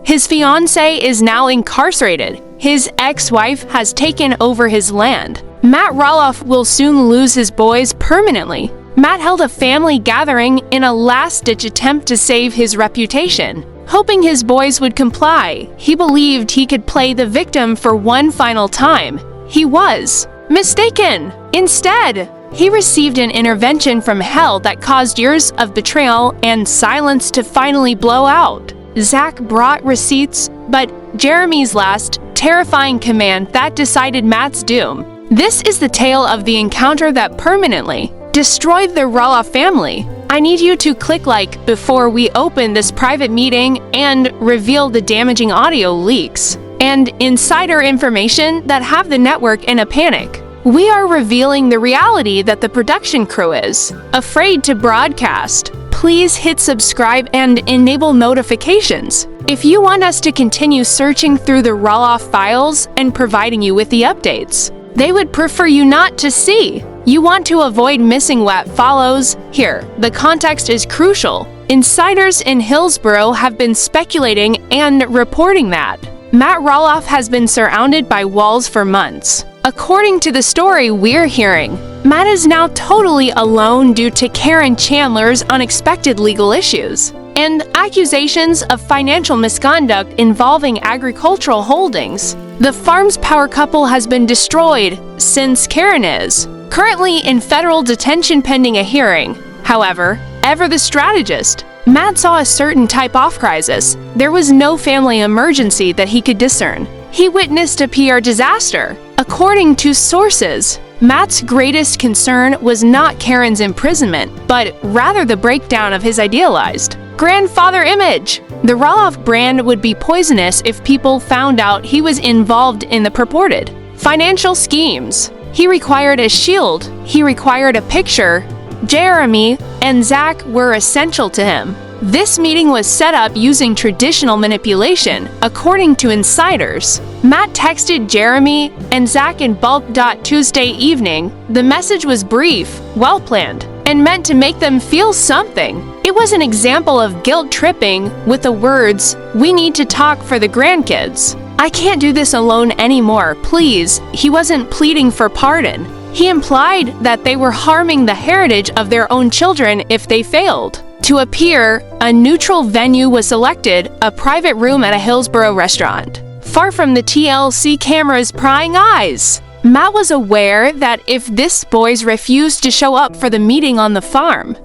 His fiancée is now incarcerated. His ex-wife has taken over his land. Matt Roloff will soon lose his boys permanently. Matt held a family gathering in a last-ditch attempt to save his reputation. Hoping his boys would comply, he believed he could play the victim for one final time. He was mistaken. Instead, he received an intervention from hell that caused years of betrayal and silence to finally blow out. Zach brought receipts, but Jeremy's last, terrifying command that decided Matt's doom. This is the tale of the encounter that permanently destroyed the Roloff family. I need you to click like before we open this private meeting and reveal the damaging audio leaks and insider information that have the network in a panic. We are revealing the reality that the production crew is afraid to broadcast. Please hit subscribe and enable notifications if you want us to continue searching through the Roloff files and providing you with the updates they would prefer you not to see. You want to avoid missing what follows? Here, the context is crucial. Insiders in Hillsborough have been speculating and reporting that Matt Roloff has been surrounded by walls for months. According to the story we're hearing, Matt is now totally alone due to Caryn Chandler's unexpected legal issues and accusations of financial misconduct involving agricultural holdings. The farm's power couple has been destroyed since Caryn is currently in federal detention pending a hearing. However, ever the strategist, Matt saw a certain type of crisis. There was no family emergency that he could discern. He witnessed a PR disaster. According to sources, Matt's greatest concern was not Caryn's imprisonment, but rather the breakdown of his idealized grandfather image. The Roloff brand would be poisonous if people found out he was involved in the purported financial schemes. He required a shield. He required a picture. Jeremy and Zach were essential to him. This meeting was set up using traditional manipulation, according to insiders. Matt texted Jeremy and Zach in bulk. Tuesday evening. The message was brief, well-planned, and meant to make them feel something. It was an example of guilt tripping with the words, "We need to talk for the grandkids. I can't do this alone anymore, please." He wasn't pleading for pardon. He implied that they were harming the heritage of their own children if they failed. To appear, a neutral venue was selected, a private room at a Hillsborough restaurant, far from the TLC camera's prying eyes. Matt was aware that if this boys refused to show up for the meeting on the farm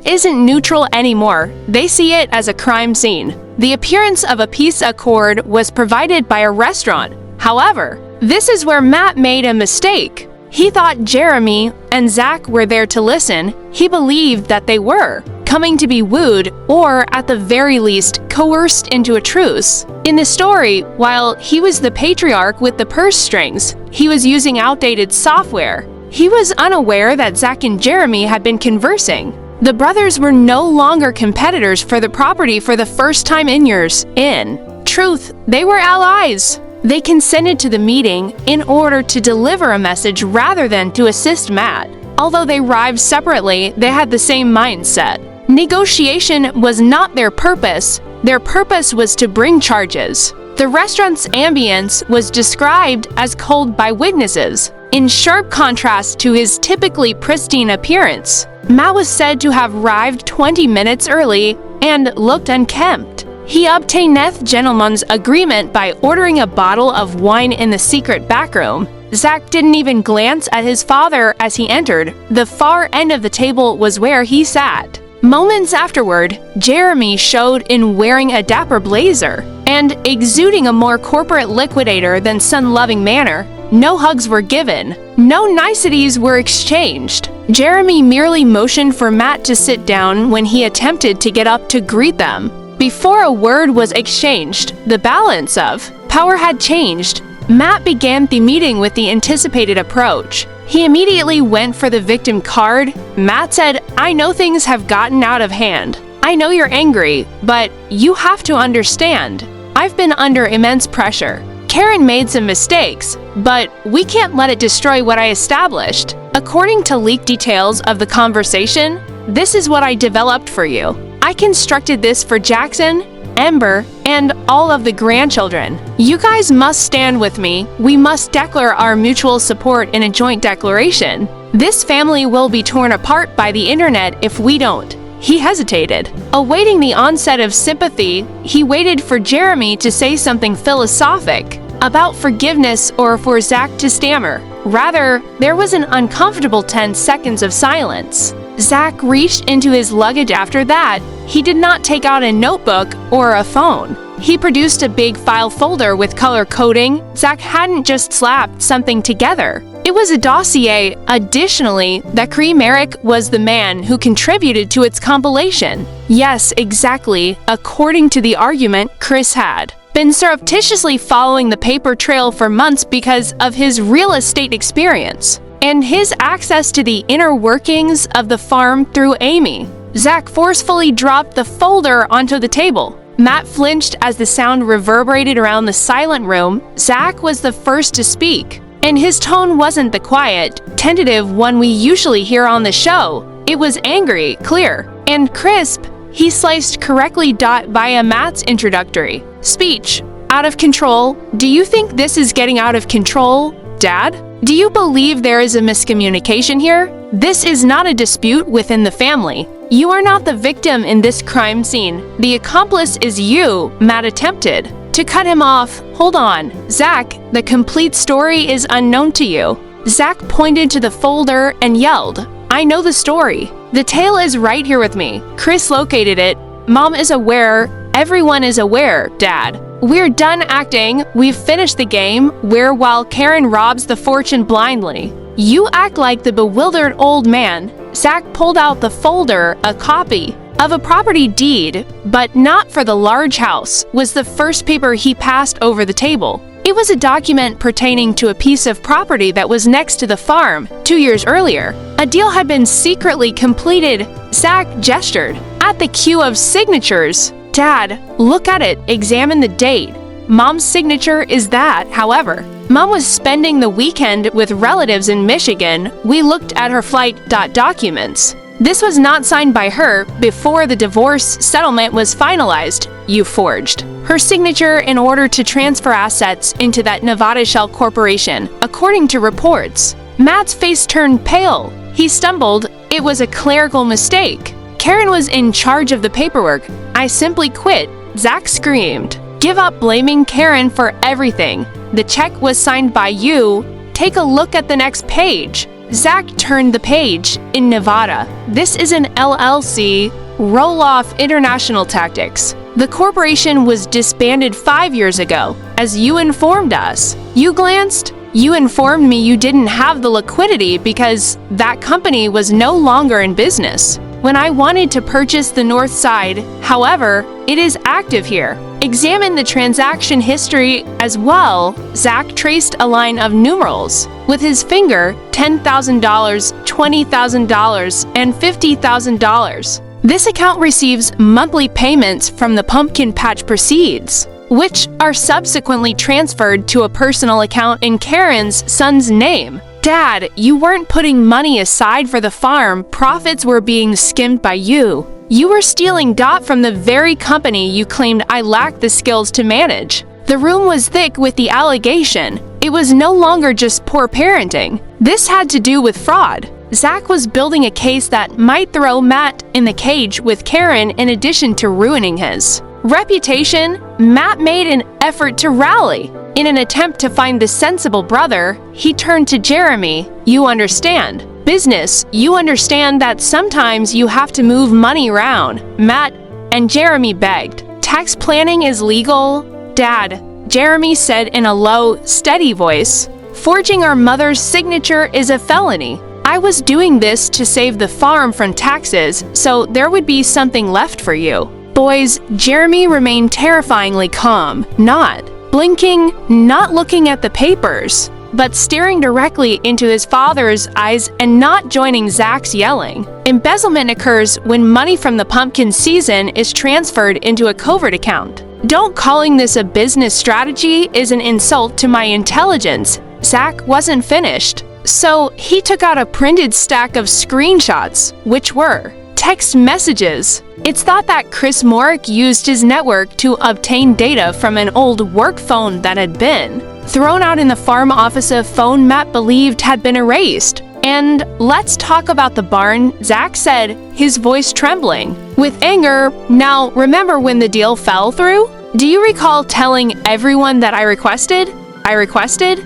isn't neutral anymore. They see it as a crime scene. The appearance of a peace accord was provided by a restaurant. However, this is where Matt made a mistake. He thought Jeremy and Zach were there to listen. He believed that they were coming to be wooed, or at the very least, coerced into a truce. In the story, while he was the patriarch with the purse strings, he was using outdated software. He was unaware that Zach and Jeremy had been conversing. The brothers were no longer competitors for the property for the first time in years. In truth, they were allies. They consented to the meeting in order to deliver a message rather than to assist Matt. Although they arrived separately, they had the same mindset. Negotiation was not their purpose. Their purpose was to bring charges. The restaurant's ambience was described as cold by witnesses, in sharp contrast to his typically pristine appearance. Matt was said to have arrived 20 minutes early and looked unkempt. He obtained the gentleman's agreement by ordering a bottle of wine in the secret backroom. Zach didn't even glance at his father as he entered. The far end of the table was where he sat. Moments afterward, Jeremy showed in wearing a dapper blazer and exuding a more corporate liquidator than son-loving manner. No hugs were given. No niceties were exchanged. Jeremy merely motioned for Matt to sit down when he attempted to get up to greet them. Before a word was exchanged, the balance of power had changed. Matt began the meeting with the anticipated approach. He immediately went for the victim card. Matt said, "I know things have gotten out of hand. I know you're angry, but you have to understand. I've been under immense pressure. Caryn made some mistakes, but we can't let it destroy what I established. According to leaked details of the conversation, this is what I developed for you. I constructed this for Jackson Ember, and all of the grandchildren. You guys must stand with me. We must declare our mutual support in a joint declaration. This family will be torn apart by the internet if we don't. He hesitated. Awaiting the onset of sympathy, he waited for Jeremy to say something philosophic about forgiveness or for Zach to stammer. Rather, there was an uncomfortable 10 seconds of silence. Zach reached into his luggage after that. He did not take out a notebook or a phone. He produced a big file folder with color coding. Zach hadn't just slapped something together. It was a dossier, additionally, that Merrick was the man who contributed to its compilation. Yes, exactly, according to the argument Chris had been surreptitiously following the paper trail for months because of his real estate experience and his access to the inner workings of the farm through Amy. Zach forcefully dropped the folder onto the table. Matt flinched as the sound reverberated around the silent room. Zach was the first to speak, and his tone wasn't the quiet, tentative one we usually hear on the show. It was angry, clear, and crisp. He sliced correctly via Matt's introductory speech. Out of control? Do you think this is getting out of control, Dad? Do you believe there is a miscommunication here? This is not a dispute within the family. You are not the victim in this crime scene. The accomplice is you, Matt attempted to cut him off. Hold on, Zach, the complete story is unknown to you. Zach pointed to the folder and yelled, I know the story. The tale is right here with me. Chris located it. Mom is aware. Everyone is aware, Dad. We're done acting. We've finished the game. While Caryn robs the fortune blindly. You act like the bewildered old man. Zach pulled out the folder, a copy of a property deed, but not for the large house, was the first paper he passed over the table. It was a document pertaining to a piece of property that was next to the farm 2 years earlier. A deal had been secretly completed. Zach gestured at the queue of signatures. Dad, look at it, examine the date. Mom's signature is that, however. Mom was spending the weekend with relatives in Michigan. We looked at her flight documents. This was not signed by her before the divorce settlement was finalized. You forged her signature in order to transfer assets into that Nevada shell corporation, according to reports. Matt's face turned pale. He stumbled. It was a clerical mistake. Caryn was in charge of the paperwork. I simply quit. Zach screamed. Give up blaming Caryn for everything. The check was signed by you. Take a look at the next page. Zach turned the page. In Nevada. This is an LLC, Roloff International Tactics. The corporation was disbanded 5 years ago, as you informed us. You glanced? You informed me you didn't have the liquidity because that company was no longer in business. When I wanted to purchase the north side, however, it is active here. Examine the transaction history as well. Zach traced a line of numerals with his finger, $10,000, $20,000, and $50,000. This account receives monthly payments from the pumpkin patch proceeds, which are subsequently transferred to a personal account in Caryn's son's name. Dad, you weren't putting money aside for the farm. Profits were being skimmed by you. You were stealing from the very company you claimed I lacked the skills to manage. The room was thick with the allegation. It was no longer just poor parenting. This had to do with fraud. Zach was building a case that might throw Matt in the cage with Caryn in addition to ruining his reputation. Matt made an effort to rally. In an attempt to find the sensible brother, he turned to Jeremy. You understand. Business, you understand that sometimes you have to move money around. Matt and Jeremy begged. Tax planning is legal. Dad, Jeremy said in a low, steady voice. Forging our mother's signature is a felony. I was doing this to save the farm from taxes, so there would be something left for you. Boys, Jeremy remained terrifyingly calm, not blinking, not looking at the papers, but staring directly into his father's eyes and not joining Zach's yelling. Embezzlement occurs when money from the pumpkin season is transferred into a covert account. Don't calling this a business strategy is an insult to my intelligence. Zach wasn't finished. So he took out a printed stack of screenshots, which were text messages. It's thought that Chris Morrick used his network to obtain data from an old work phone that had been thrown out in the farm office. A phone Matt believed had been erased. And let's talk about the barn, Zach said, his voice trembling with anger. Now, remember when the deal fell through? Do you recall telling everyone that I requested?